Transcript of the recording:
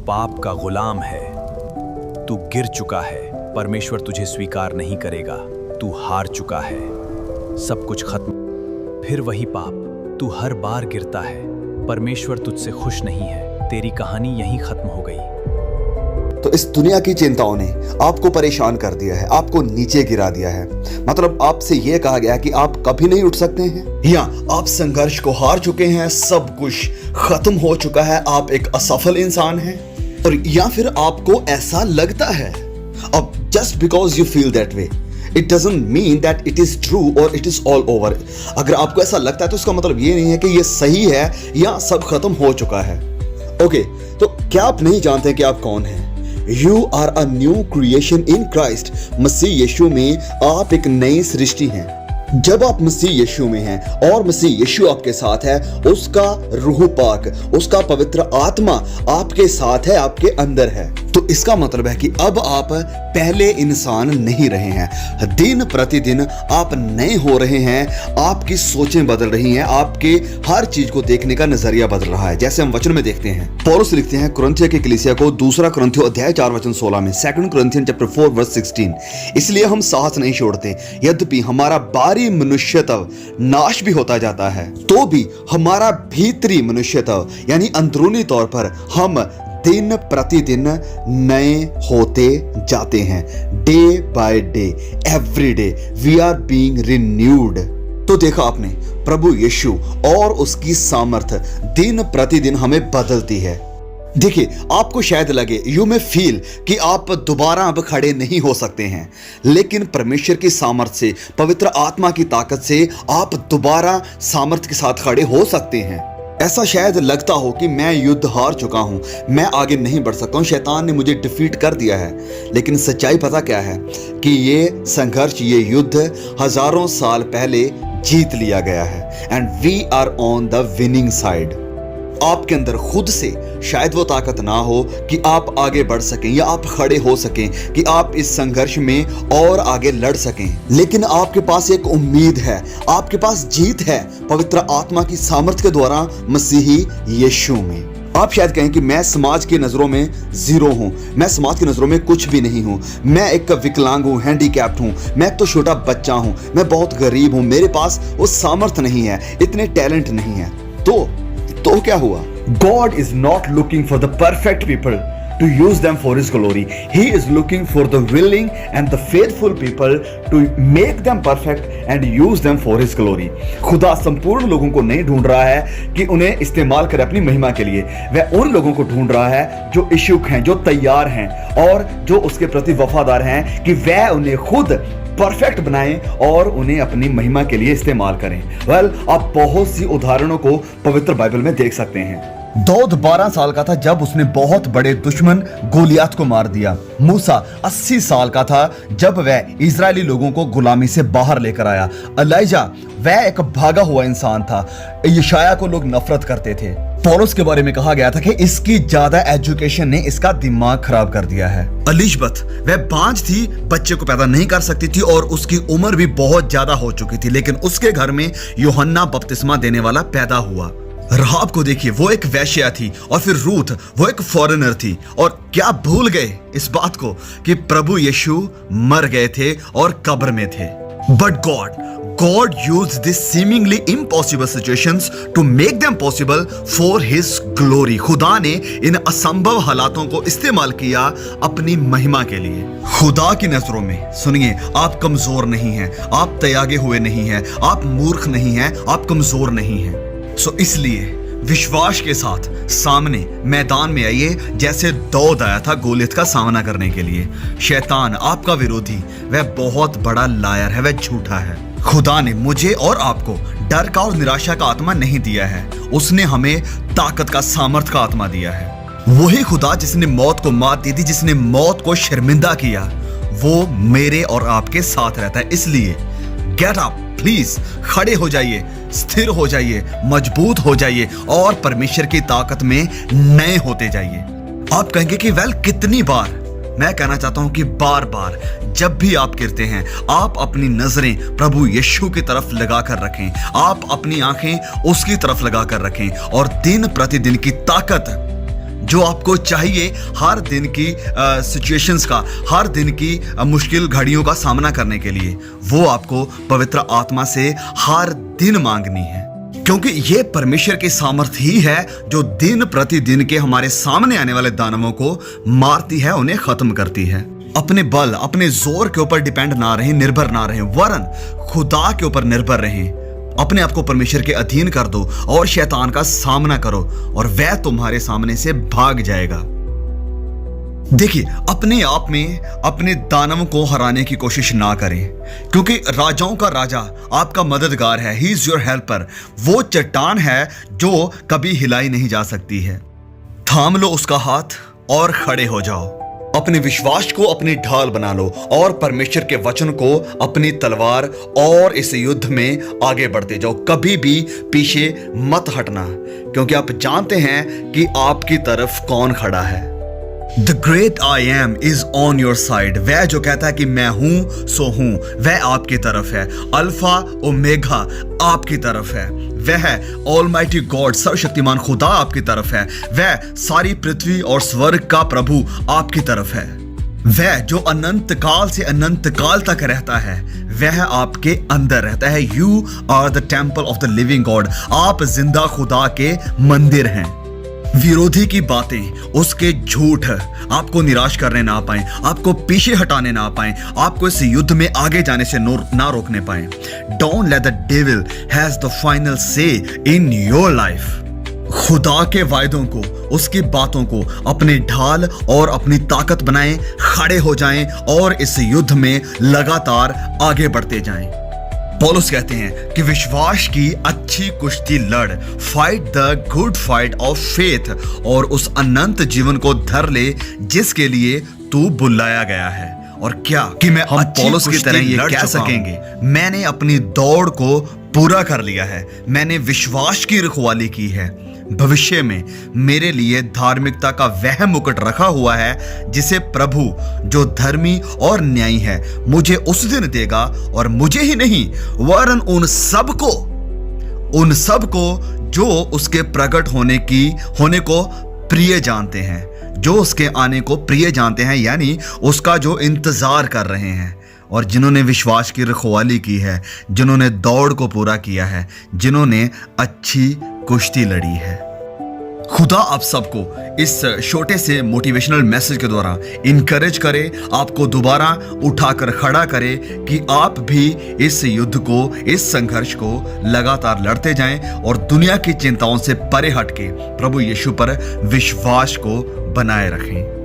पाप का गुलाम है। तू गिर चुका है, परमेश्वर तुझे स्वीकार नहीं करेगा। तू हार चुका है, सब कुछ खत्म। फिर वही पाप, तू हर बार गिरता है, परमेश्वर तुझसे खुश नहीं है। तेरी कहानी यहीं खत्म हो गई। तो इस दुनिया की चिंताओं ने आपको परेशान कर दिया है, आपको नीचे गिरा दिया है। मतलब आपसे यह कहा गया कि आप कभी नहीं उठ सकते हैं, या आप संघर्ष को हार चुके हैं, सब कुछ खत्म हो चुका है, आप एक असफल इंसान हैं, और या फिर आपको ऐसा लगता है। अब just because you feel that way it doesn't mean that it is true और इट इज ऑल ओवर। अगर आपको ऐसा लगता है तो इसका मतलब ये नहीं है कि ये सही है या सब खत्म हो चुका है। ओके, तो क्या आप नहीं जानते कि आप कौन हैं? You are a new creation in Christ। मसीह यीशु में आप एक नई सृष्टि हैं। जब आप मसीह यीशु में हैं और मसीह यीशु आपके साथ है, उसका रूह पाक, उसका पवित्र आत्मा आपके साथ है, आपके अंदर है। तो इसका मतलब है कि अब आप पहले इंसान नहीं रहे हैं। दिन प्रतिदिन आप नए हो रहे हैं, आपकी सोचें बदल रही हैं, आपके हर चीज को देखने का नजरिया बदल रहा है। जैसे हम वचन में देखते हैं, पौलुस लिखते हैं कुरिन्थियों की कलीसिया को, 2 कुरिन्थियों अध्याय 4 वचन 16 में, 2 Corinthians chapter 4 verse 16, इसलिए हम साहस नहीं छोड़ते, यद्यपि हमारा बाहरी मनुष्यत्व नाश भी होता जाता है, तो भी हमारा भीतरी मनुष्यत्व यानी अंदरूनी तौर पर हम दिन प्रतिदिन नए होते जाते हैं। Day by day, every day we are being renewed. तो देखा आपने, प्रभु यीशु और उसकी सामर्थ दिन प्रतिदिन हमें बदलती है। देखिए, आपको शायद लगे, यू में फील कि आप दोबारा अब खड़े नहीं हो सकते हैं, लेकिन परमेश्वर की सामर्थ से, पवित्र आत्मा की ताकत से आप दोबारा सामर्थ के साथ खड़े हो सकते हैं। ऐसा शायद लगता हो कि मैं युद्ध हार चुका हूं, मैं आगे नहीं बढ़ सकता हूं, शैतान ने मुझे डिफीट कर दिया है। लेकिन सच्चाई पता क्या है कि ये संघर्ष, ये युद्ध हजारों साल पहले जीत लिया गया है। And we are on the winning side. आपके अंदर खुद से शायद वो ताकत ना हो कि आप आगे बढ़ सकें या आप खड़े हो सकें, कि आप इस संघर्ष में और आगे लड़ सकें, लेकिन आपके पास एक उम्मीद है, आपके पास जीत है पवित्र आत्मा की सामर्थ के द्वारा मसीही यीशु में। आप शायद कहें कि मैं समाज की नजरों में जीरो हूं, मैं समाज की नजरों में कुछ भी नहीं हूं, मैं एक विकलांग हूं, हैंडीकैप्ड हूं, मैं तो छोटा बच्चा हूं, मैं बहुत गरीब हूं, मेरे पास वो सामर्थ नहीं है, इतने टैलेंट नहीं है। तो क्या हुआ? God is not looking for the perfect people to use them for His glory. He is looking for the willing and the faithful people to make them perfect and use them for His glory. खुदा संपूर्ण लोगों को नहीं ढूंढ रहा है कि उन्हें इस्तेमाल करे अपनी महिमा के लिए, वह उन लोगों को ढूंढ रहा है जो इच्छुक हैं, जो तैयार हैं और जो उसके प्रति वफादार हैं, कि वह उन्हें खुद परफेक्ट बनाएं और उन्हें अपनी महिमा के लिए इस्तेमाल करें। आप बहुत सी उदाहरणों को पवित्र बाइबल में देख सकते हैं। दाऊद 12 साल का था जब उसने बहुत बड़े दुश्मन गोलियात को मार दिया। मूसा 80 साल का था जब वह इजरायली लोगों को गुलामी से बाहर लेकर आया। एलिजा वह एक भागा हुआ इंसान था। यशायाह को लोग नफरत करते थे। पौलुस के बारे में कहा गया था कि इसकी ज्यादा एजुकेशन ने इसका दिमाग खराब कर दिया है। एलिजबेथ वह बांझ थी, बच्चे को पैदा नहीं कर सकती थी और उसकी उम्र भी बहुत ज्यादा हो चुकी थी, लेकिन उसके घर में यूहन्ना बपतिस्मा देने वाला पैदा हुआ। राहाब को देखिए, वो एक वेश्या थी, और फिर रूथ वो एक फॉरेनर थी। और क्या भूल गए इस बात को कि प्रभु यीशु मर गए थे और कब्र में थे। But God used these seemingly impossible situations to make them possible for His glory। खुदा ने इन असंभव हालातों को इस्तेमाल किया अपनी महिमा के लिए। खुदा की नजरों में सुनिए, आप कमजोर नहीं हैं, आप त्यागे हुए नहीं हैं, आप मूर्ख नहीं हैं, आप कमजोर नहीं हैं। सो इसलिए विश्वास के साथ सामने मैदान में आइए, जैसे दाऊद आया था गोलियत का सामना करने के लिए। शैतान आपका विरोधी, वह बहुत बड़ा लायर है, वह झूठा है। खुदा ने मुझे और आपको डर का और निराशा का आत्मा नहीं दिया है, उसने हमें ताकत का, सामर्थ का आत्मा दिया है। वही खुदा जिसने मौत को मात दी थी, जिसने मौत को शर्मिंदा किया, वो मेरे और आपके साथ रहता है। इसलिए गेट अप, प्लीज खड़े हो जाइए, स्थिर हो जाइए, मजबूत हो जाइए और परमेश्वर की ताकत में नए होते जाइए। आप कहेंगे कि वेल कितनी बार? मैं कहना चाहता हूं कि बार बार जब भी आप गिरते हैं, आप अपनी नजरें प्रभु यीशु की तरफ लगाकर रखें, आप अपनी आंखें उसकी तरफ लगाकर रखें और दिन प्रतिदिन की ताकत जो आपको चाहिए हर दिन की सिचुएशंस का, हर दिन की मुश्किल घड़ियों का सामना करने के लिए, वो आपको पवित्र आत्मा से हर दिन मांगनी है। क्योंकि ये परमेश्वर की सामर्थ्य ही है जो दिन प्रतिदिन के हमारे सामने आने वाले दानवों को मारती है, उन्हें खत्म करती है। अपने बल, अपने जोर के ऊपर डिपेंड ना रहें, निर्भर ना रहें, वरन खुदा के ऊपर निर्भर रहें। अपने आप को परमेश्वर के अधीन कर दो और शैतान का सामना करो और वह तुम्हारे सामने से भाग जाएगा। देखिए, अपने आप में अपने दानव को हराने की कोशिश ना करें, क्योंकि राजाओं का राजा आपका मददगार है। He is your helper. वो चट्टान है जो कभी हिलाई नहीं जा सकती है। थाम लो उसका हाथ और खड़े हो जाओ। अपने विश्वास को अपनी ढाल बना लो और परमेश्वर के वचन को अपनी तलवार, और इस युद्ध में आगे बढ़ते जाओ। कभी भी पीछे मत हटना, क्योंकि आप जानते हैं कि आपकी तरफ कौन खड़ा है। The great I am is on your side। वह जो कहता है कि मैं हूं सो हूं, वह आपकी तरफ है। अल्फा ओमेगा आपकी तरफ है। वह ऑलमाइटी गॉड, सर्वशक्तिमान खुदा आपकी तरफ है। वह सारी पृथ्वी और स्वर्ग का प्रभु आपकी तरफ है। वह जो अनंत काल से अनंत काल तक रहता है, वह आपके अंदर रहता है। You are the temple of the living god. आप जिंदा खुदा के मंदिर हैं। विरोधी की बातें, उसके झूठ आपको निराश करने ना पाए, आपको पीछे हटाने ना पाए, आपको इस युद्ध में आगे जाने से ना रोकने पाए। Don't let the devil has the final से इन योर लाइफ। खुदा के वायदों को, उसकी बातों को अपने ढाल और अपनी ताकत बनाएं, खड़े हो जाएं और इस युद्ध में लगातार आगे बढ़ते जाएं। पौलुस कहते हैं कि विश्वास की अच्छी कुश्ती लड़, fight the good fight of faith, और उस अनंत जीवन को धर ले जिसके लिए तू बुलाया गया है। और क्या कि मैं हम पौलुस की तरह ये कह सकेंगे, मैंने अपनी दौड़ को पूरा कर लिया है, मैंने विश्वास की रखवाली की है। भविष्य में मेरे लिए धार्मिकता का वह मुकुट रखा हुआ है जिसे प्रभु जो धर्मी और न्यायी है मुझे उस दिन देगा, और मुझे ही नहीं वरन उन सबको जो उसके प्रकट होने को प्रिय जानते हैं, जो उसके आने को प्रिय जानते हैं, यानी उसका जो इंतजार कर रहे हैं, और जिन्होंने विश्वास की रखवाली की है, जिन्होंने दौड़ को पूरा किया है, जिन्होंने अच्छी कुश्ती लड़ी है। खुदा आप सबको इस छोटे से मोटिवेशनल मैसेज के द्वारा इनकरेज करे, आपको दोबारा उठाकर खड़ा करे कि आप भी इस युद्ध को, इस संघर्ष को लगातार लड़ते जाएं और दुनिया की चिंताओं से परे हटके प्रभु यीशु पर विश्वास को बनाए रखें।